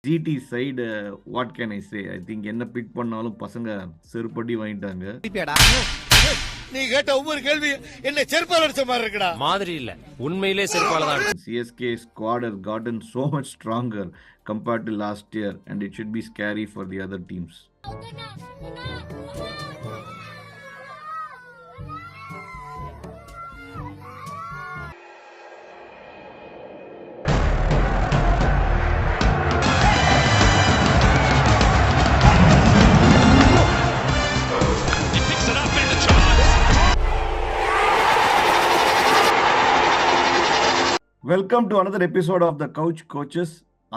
GT side, what can I say? I think என்ன big பண்ணாலும் பசங்க செருப்படி வாங்கிட்டாங்க. நீ கேட்ட ஒவ்வொரு கேள்வி என்ன செருப்பால அடிச்ச மாதிரி இருக்குடா. மாதிரி இல்ல, உண்மையிலே செருப்பால தான். CSK squad has gotten so much stronger compared to last year, and it should be scary for the other teams. Welcome to another episode of the Couch Coaches,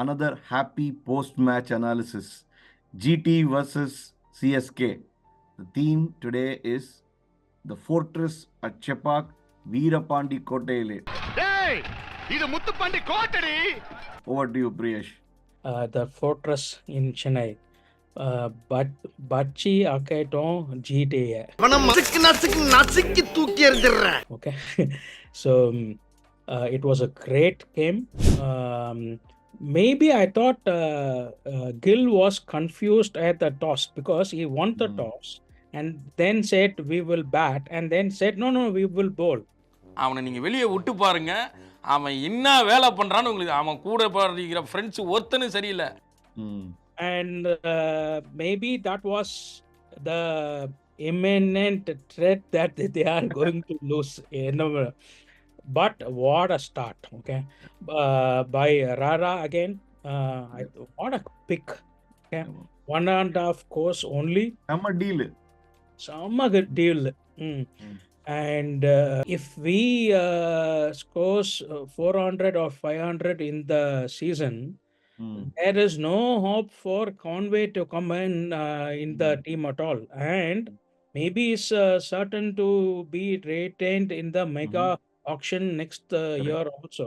another happy post-match analysis. GT versus CSK. The theme today is the fortress at Chepak, Veerapandi Kottaile. டேய் இது Muthupandi Kottadi. Over to you, Priyesh. The fortress in Chennai. Bachi Akaton GTA. மனம் நசுக்கி தூக்கி எறிஞ்சிரறேன். Okay. So it was a great game. Maybe I thought Gill was confused at the toss because he won the toss and then said we will bat and then said no we will bowl. அவனை நீங்க வெளியே விட்டு பாருங்க, அவன் என்ன வேலை பண்றான்னு உங்களுக்கு, அவன் கூட படிக்கிற ஃப்ரெண்ட்ஸ் ஒருத்தனும் சரியில்லை. And maybe that was the imminent threat that they are going to lose. But what a start, okay, by Rara again. What a pick, okay, 1.5 course only. Some good deal. And if we scores 400 or 500 in the season, there is no hope for Conway to come in the team at all, and maybe it's certain to be retained in the mega auction next year also.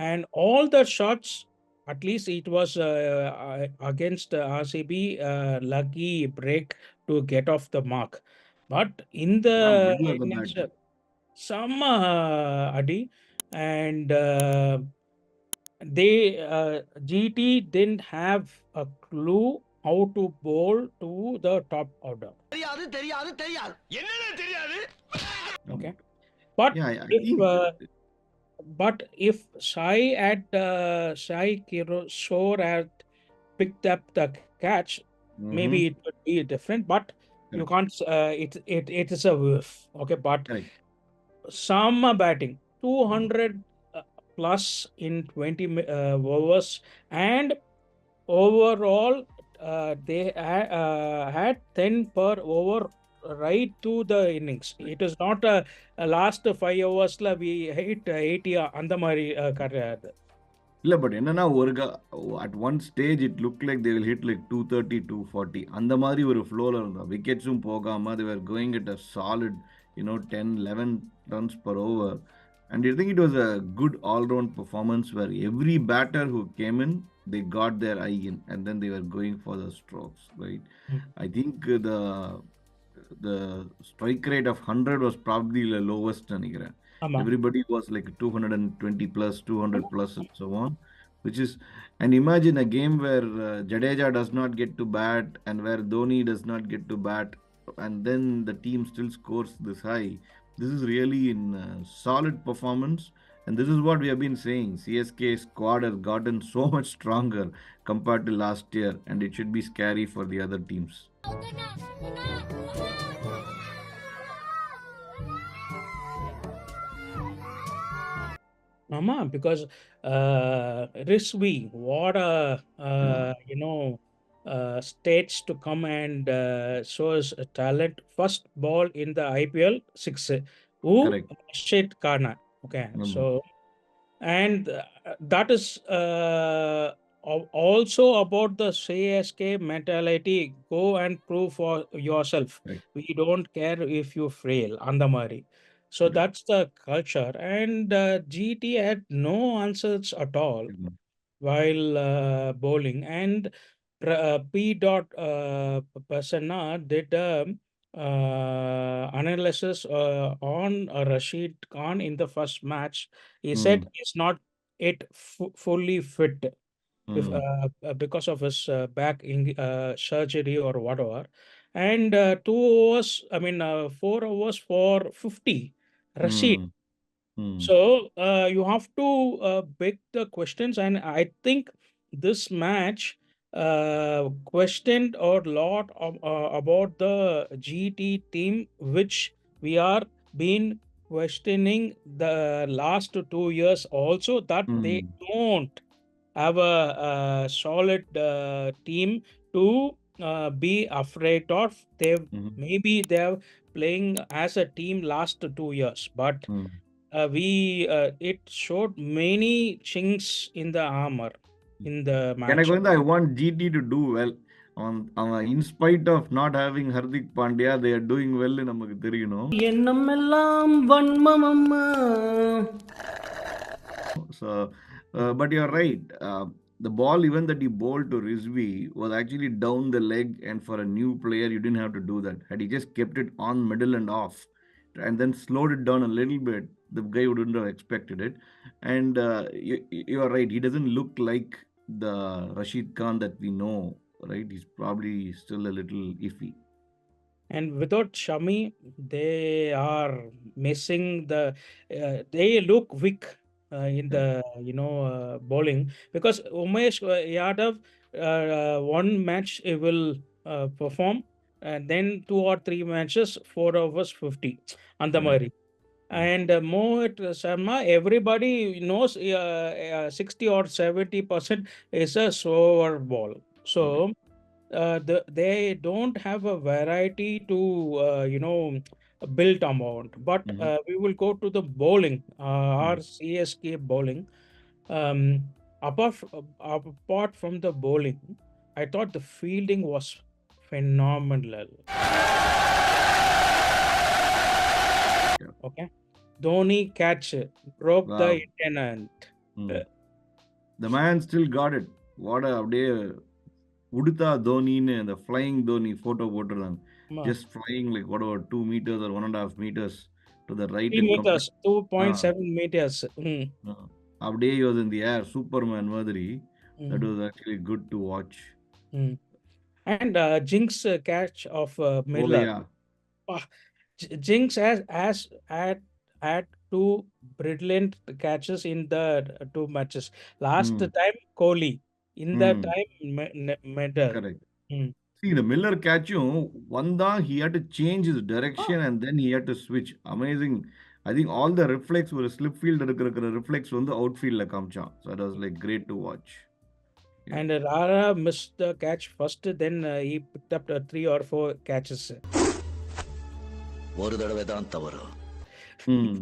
And all the shots, at least it was against RCB, lucky break to get off the mark. But in the innings, some Adi, and they GT didn't have a clue how to bowl to the top order. தெரியாது என்னடா தெரியாது. Okay, but if Sai Kishore had picked up the catch, maybe it would be different. But you can't. It is a whiff. Okay, but some batting 200 plus in 20 overs, and overall they had 10 per over right to the innings. It is not a last 5 hours la we hit 80 அந்த மாதிரி கிடையாது. இல்ல, but என்னன்னா at one stage it looked like they will hit like 230 240 அந்த மாதிரி ஒரு ஃப்ளோல இருந்தா, விக்கெட்ஸும் போகாம they were going at a solid 10 11 runs per over. And I think it was a good all-round performance where every batter who came in, they got their eye in, and then they were going for the strokes, right? I think the strike rate of 100 was probably the lowest. Everybody was like 220 plus, 200 plus, and so on. And imagine a game where Jadeja does not get to bat, and where Dhoni does not get to bat, and then the team still scores this high. This is really in solid performance, and this is what we have been saying. CSK squad has gotten so much stronger compared to last year, and it should be scary for the other teams. Mama, because Risvi, what a states to come and shows talent. First ball in the IPL 6. Shit Kana. Okay, so and that is also about the CSK mentality. Go and prove for yourself. We don't care if you fail. Andamari. So that's the culture, and GT had no answers at all while bowling, and P. Prasanna did analysis on Rashid Khan in the first match. He said he's not fully fit. Mm. because of his surgery or whatever. And 2 hours, 4 hours for 50, Rashid. Mm. Mm. So you have to pick the questions, and I think this match questioned a lot about the GT team, which we are been questioning the last 2 years also, that they Mm. don't have a solid team to be afraid of. Mhm. Maybe they're playing as a team last 2 years, but Mm. we it showed many chinks in the armor in the எனக்கு match. வந்து I want GT to do well. அவன் in spite of not having Hardik Pandya, they are doing well நமக்கு தெரியணும். எண்ணமெல்லாம் வன்மமம்மா. So, but you're right. The ball even that he bowled to Rizvi was actually down the leg, and for a new player, you didn't have to do that. Had he just kept it on middle and off, and then slowed it down a little bit, the guy wouldn't have expected it. And you are right. He doesn't look like the Rashid Khan that we know. Right? He's probably still a little iffy. And without Shami, they are missing the. They look weak in Yeah. the bowling, because Umesh Yadav, one match he will perform, and then 2 or 3 matches, 4 overs 50, and the Correct. Mari. And Mohit Sharma, everybody knows 60 or 70% is a slower ball. Correct. So they don't have a variety to build amount. But Mm-hmm. we will go to the bowling, Mm-hmm. our CSK bowling. Um, apart from the bowling, I thought the fielding was phenomenal. Yeah. Okay, Dhoni catch broke the Wow. internet. Mm. The man still got it. What a அப்படியே உடுத்தா தோனின்னு அந்த flying Dhoni photo போட்டிருந்தாங்க. Ma- Just flying like whatever 2 meters or 1.5 meters to the right Three and meters, complete. Ah, 2.7 meters. அப்படியே he was in the air, Superman மாதிரி. That Mm, was actually good to watch. mm. And Jinx catch of Oh Miller. yeah. Ah, Jinx had two brilliant catches in the two matches. Last Hmm. time Kohli, in the Hmm. time Medal. Correct. Mm. See, the Miller catchum, one he had to change his Ah, direction and then he had to switch. Amazing. I think all the reflex ஒரு slip field இருக்கிற reflex வந்து outfield காமிச்சான். So that was like great to watch. Yeah. and Rara missed the catch first, then he picked up 3 or 4 catches. ஒரு தடவை தான் தவறு. Hmm.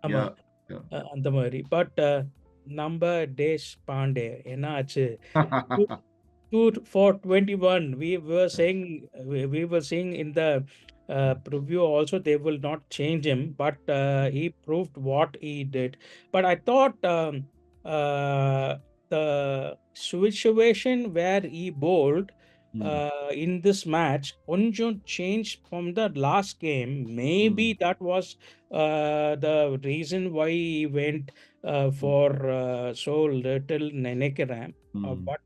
ஆமா, Yeah. Yeah. அந்த மாதிரி. பட் நம்ம தேஷ் பாண்டே என்ன ஆச்சு? Two for 21. We were saying in the preview also they will not change him, but he proved what he did. But I thought the situation where he bowled Hmm. in this match konjam changed from the last game. Maybe Hmm. that was the reason why he went Hmm. for so little Nenekram. Hmm. But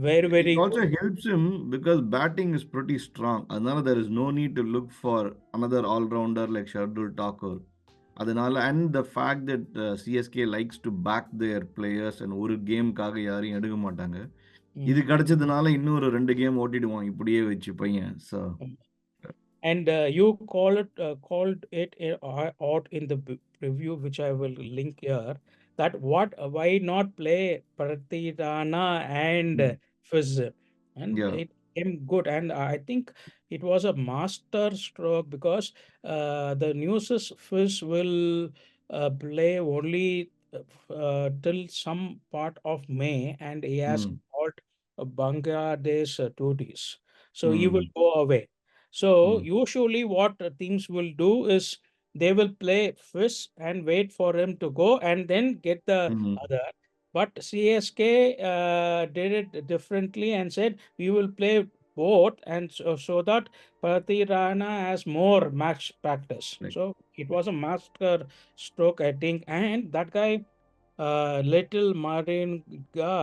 very, It very also good. helps him because batting is pretty strong. Another, there is no need to look for another all-rounder like Shardul Thakur. அதனால and the fact that CSK likes to back their players and ஒரு கேமுக்காக யாரையும் எடுக்க மாட்டாங்க. இது Mm. கிடைச்சதுனால இன்னொரு 2 game ஓட்டிடுவான் இப்படியே வச்சு பையன். So Mm. And you called it out in the preview, which I will link here. That why not play Pratirana and mm, Fizz, and yeah. it came good. And I think it was a master stroke, because the news is Fizz will play only till some part of May, and he has Mm, got Bangladesh duties, so he will mm, go away. So mm, usually what teams will do is they will play Fizz and wait for him to go and then get the mm, other. But CSK did it differently and said we will play both, and so that Prati Rana has more match practice. right. So it was a master stroke, I think, and that guy, Little Maringa,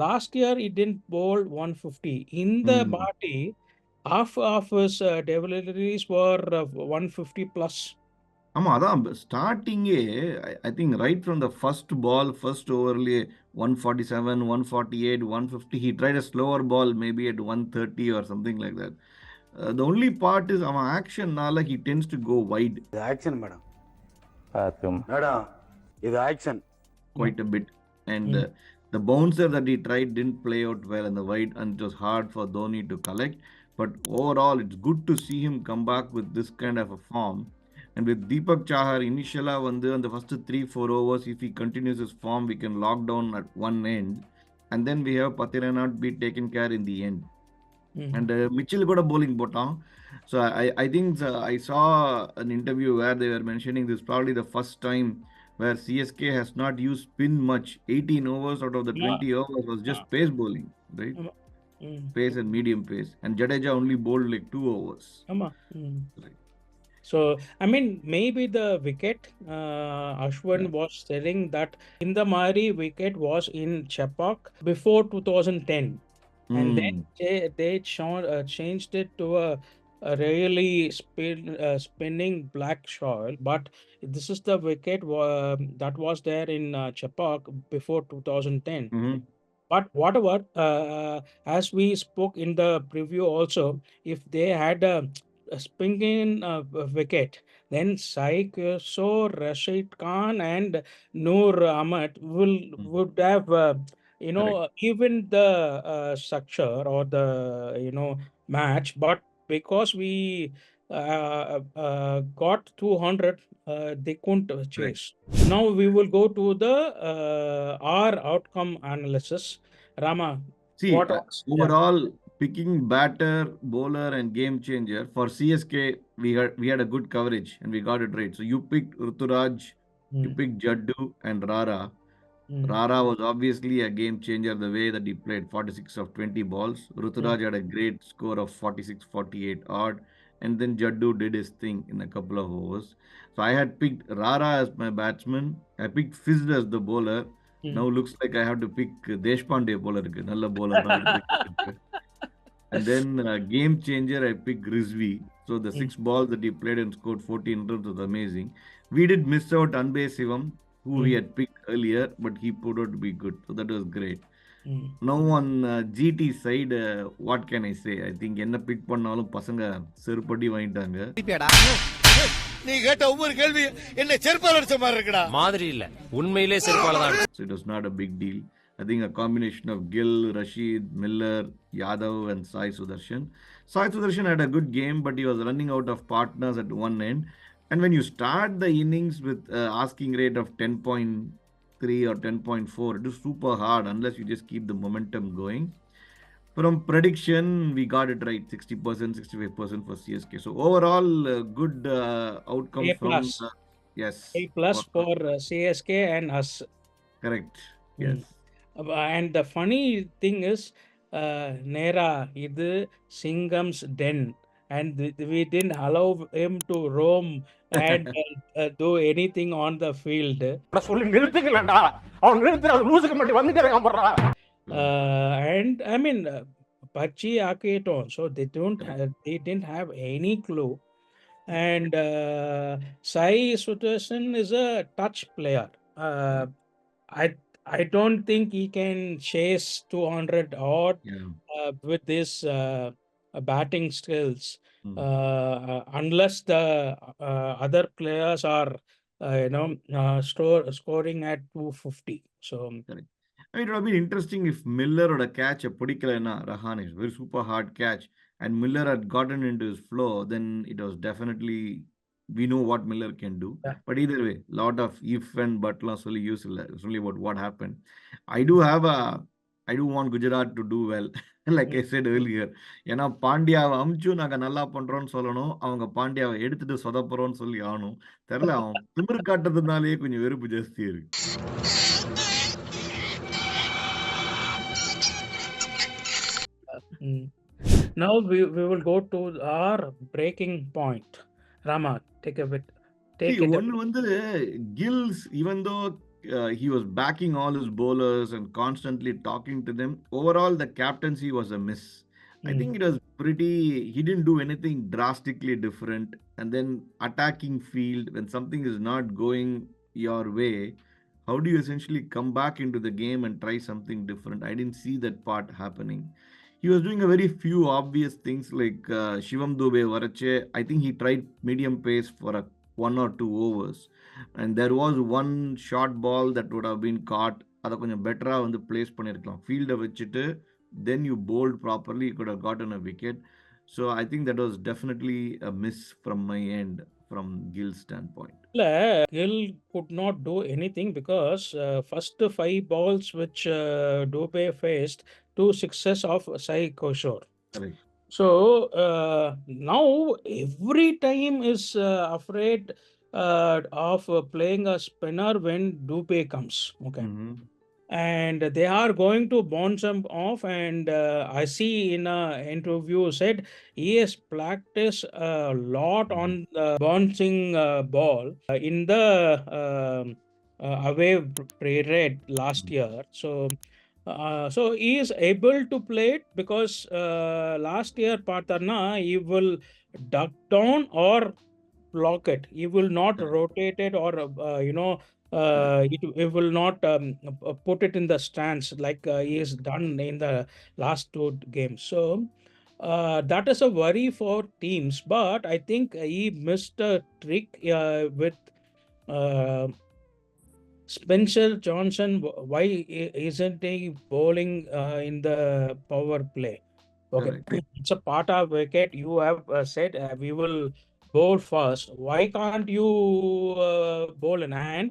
last year he didn't bowl 150. In the body, half of his deliveries were 150 plus. ஆமா அதான் ஸ்டார்டிங்கே I think right from the first ball first ஓவர்லேயே 147 148 150 he tried a slower ball maybe at 130 or something like that. The only part is அவன் ஆக்ஷன்னால he tends to go wide இது action madam madam இது action quite a bit, and the bouncer that he tried didn't play out well in the wide, and it was hard for Dhoni to collect. But overall, it's good to see him come back with this kind of a form. And with Deepak Chahar, initially on the first 3-4 overs, if he continues his form, we can lock down at one end, and then we have Pathiranath be taken care in the end. And Mitchell got a bowling bottom. So I think I saw an interview where they were mentioning this is probably the first time where CSK has not used spin much. 18 overs out of the 20 overs was just pace bowling, right? Pace and medium pace. And Jadeja only bowled like 2 overs. Right. So, I mean, maybe the wicket, Ashwin was telling that in the Mari wicket was in Chepauk before 2010. And then they changed it to a really spinning black soil. But this is the wicket that was there in Chepauk before 2010. But whatever, as we spoke in the preview also, if they had a spinning wicket, then Saik so Rashid Khan and Noor Ahmed would have even the structure or the match. But because we got 200, they couldn't chase. Now we will go to the our outcome analysis. Rama, see overall picking batter, bowler and game changer for CSK, we had a good coverage and we got it right. So you picked Ruturaj, you picked Jaddu and Rara. Rara was obviously a game changer the way that he played 46 of 20 balls. Ruturaj had a great score of 46-48 odd, and then Jaddu did his thing in a couple of overs. So I had picked Rara as my batsman. I picked Fizz as the bowler. Now looks like I have to pick Deshpande bowler. Nalla bowler. And then game changer, I picked Rizvi. So the 6 balls that he played and scored 14 runs was amazing. We did miss out Anbe Sivam, who we had picked earlier, but he put out to be good. So that was great. Now on GT side, what can I say? I think என்ன big பண்ணாலும் பசங்க செருப்படி வாங்கிட்டாங்க. நீ கேட்ட ஒவ்வொரு கேள்வி என்ன செருப்பால அடிச்ச மாதிரி இருக்குடா. மாதிரி இல்ல, உண்மையிலே செருப்பால தான். So it was not a big deal. I think a combination of Gill, Rashid, Miller, Yadav and Sai Sudarshan. Sai Sudarshan had a good game, but he was running out of partners at one end. And when you start the innings with asking rate of 10.3 or 10.4, it is super hard unless you just keep the momentum going. From prediction, we got it right, 60%, 65% for CSK. So overall, good outcome A plus. from... yes. A plus for CSK and us. Correct. Yes. And the funny thing is, Nera, idu Singam's den. And we didn't allow him to roam and do anything on the field. And I mean, Pachi Aketon, so they didn't have any clue. And Sai Sudarshan is a touch player. I don't think he can chase 200 odd with this batting skills unless the other players are scoring at 250. So correct. I mean, it would have been interesting if Miller would have catch a particular Rahan is very super hard catch, and Miller had gotten into his flow. Then it was definitely, we know what Miller can do. But either way, lot of if and but only useful. It's only about what happened. I do want Gujarat to do well. Like I said earlier, ஏன்னா பாண்டியாவை அமிச்சு நாங்க நல்லா பண்றோம்னு சொல்லணும், அவங்க பாண்டியாவை எடுத்துட்டு சொதப்புறோம்னு சொல்லி ஆகணும். தெரியல, அவன் திமிரு காட்டுறதுனாலேயே கொஞ்சம் வெறுப்பு ஜாஸ்தி இருக்கு. Now we will go to our breaking point. Rama, take a bit. One வந்து Gills, even though he was backing all his bowlers and constantly talking to them. Overall, the captaincy was a miss. I think it was pretty. He didn't do anything drastically different. And then attacking field when something is not going your way, how do you essentially come back into the game and try something different? I didn't see that part happening. He was doing a very few obvious things like Shivam Dube Varache. I think he tried medium pace for a 1 or 2 overs, and there was one short ball that would have been caught. அதை கொஞ்சம் பெட்டராக வந்து place பண்ணியிருக்கலாம் ஃபீல்டை வச்சுட்டு. Then you bowled properly, you could have gotten a wicket. So I think that was definitely a miss from my end, from Gill's standpoint. Gill could not do anything because first 5 balls which Dubey faced, 2 6s of Sai Koshor. Correct. So now every time is afraid of playing a spinner when Dubey comes. Okay. Mhm. And they are going to bounce him off, and I see in a interview said he has practiced a lot on the bouncing ball in the away period last year. So he is able to play it because last year Patarna he will duck down or block it. He will not Correct. rotate it or it will not put it in the stands like he has done in the last 2 games. So that is a worry for teams. But I think he missed a trick with uh, Spencer Johnson. Why isn't he bowling in the power play? Okay, Correct. it's a part of wicket. You have said we will bowl first. Why can't you bowl in hand?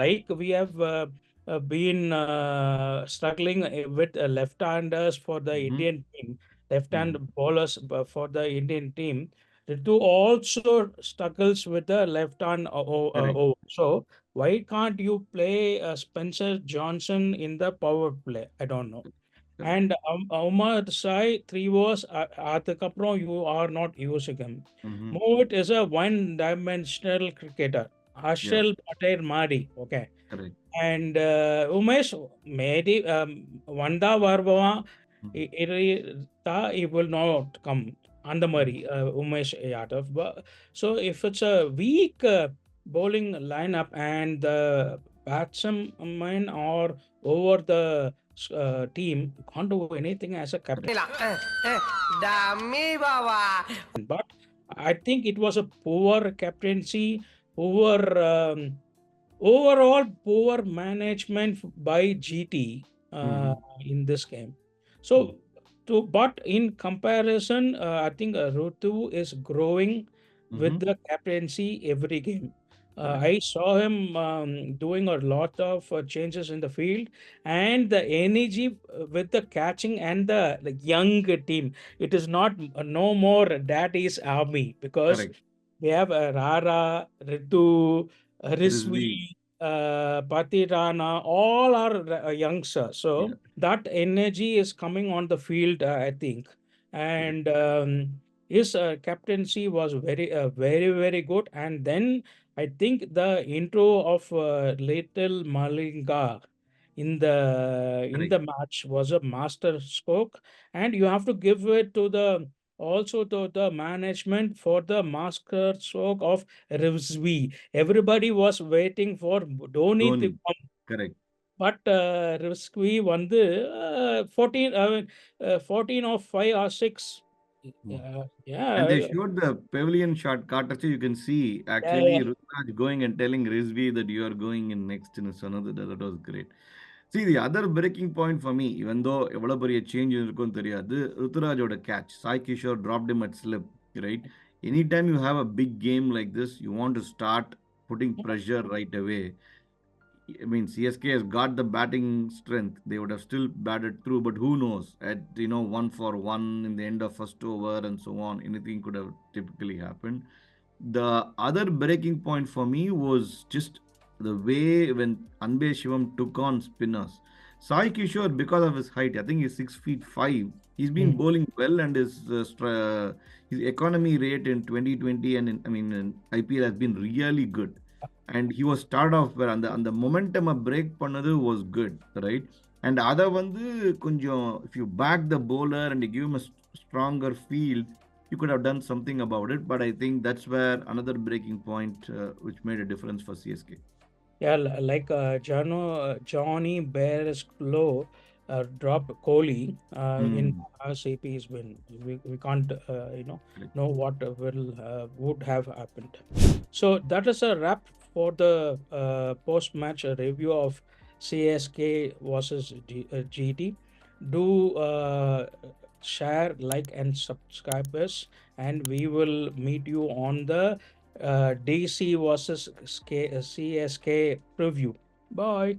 Like we have been struggling with left-handers for the Mhm. Indian team, left-hand Mhm. bowlers for the Indian team. Ritu also struggles with the left-hand Correct. over. So why can't you play Spencer Johnson in the power play? I don't know. Correct. And Umar Sai 3 overs அதுக்கப்புறம் you are not using him. Mhm. Mohit is a one-dimensional cricketer. Yeah. Harshal Patel Madi. Okay. Correct. And Umesh maybe வந்தா வருவான் Mhm. he will not come அந்த மாதிரி Umesh Yadav. So if it's a weak bowling lineup and the batsmen are over the team, can't do anything as a captain. But I think it was a poor captaincy, poor overall poor management by GT Mhm. in this game. So, but in comparison, I think Rutu is growing with Mhm. the captaincy every game. Correct. I saw him doing a lot of changes in the field and the energy with the catching and the young team. It is not no more daddy's army because Correct. we have Rara, Ritu, Rizvi, Rizvi. Patirana, all are youngsters. So Yeah. that energy is coming on the field, I think. And his captaincy was very good. And then I think the intro of Little Malinga in Correct. the match was a master stroke, and you have to give it to the also to the management for the master stroke of Rizvi. Everybody was waiting for Dhoni to Dhoni. come, Correct. but Rizvi வந்து 14 14 or 5 or 6. Mm. Yeah, And they showed the pavilion shot Katachi. You can see actually yeah. Rutraj going and telling Rizvi that you are going in next in another. That was great. See, the other breaking point for me, even though எவ்வளோ பெரிய change இருக்கும்னு தெரியாது, ருத்துராஜோட catch. Sai Kishore dropped him at slip, right? Anytime you have a big game like this, you want to start putting pressure right away. I mean, CSK has got the batting strength. They would have still batted through, but who knows? At 1 for 1 in the end of first over and so on, anything could have typically happened. The other breaking point for me was just the way when Anbe Shivam took on spinners. Sai Kishore, because of his height, I think he's 6 feet 5. He's been bowling well, and his economy rate in 2020 and in IPL has been really good. and he was start off well, அந்த momentum break பண்ணது was good, right? And அத வந்து கொஞ்சம் if you back the bowler and you give him a stronger field, you could have done something about it. But I think that's where another breaking point which made a difference for CSK. Yeah, like Johnny Bearslow dropped Kohli in RCP's win. We can't Correct. know what would have happened. So that is a wrap for the post-match review of CSK versus GT. Do share, like, and subscribe us, and we will meet you on the DC versus CSK preview. Bye.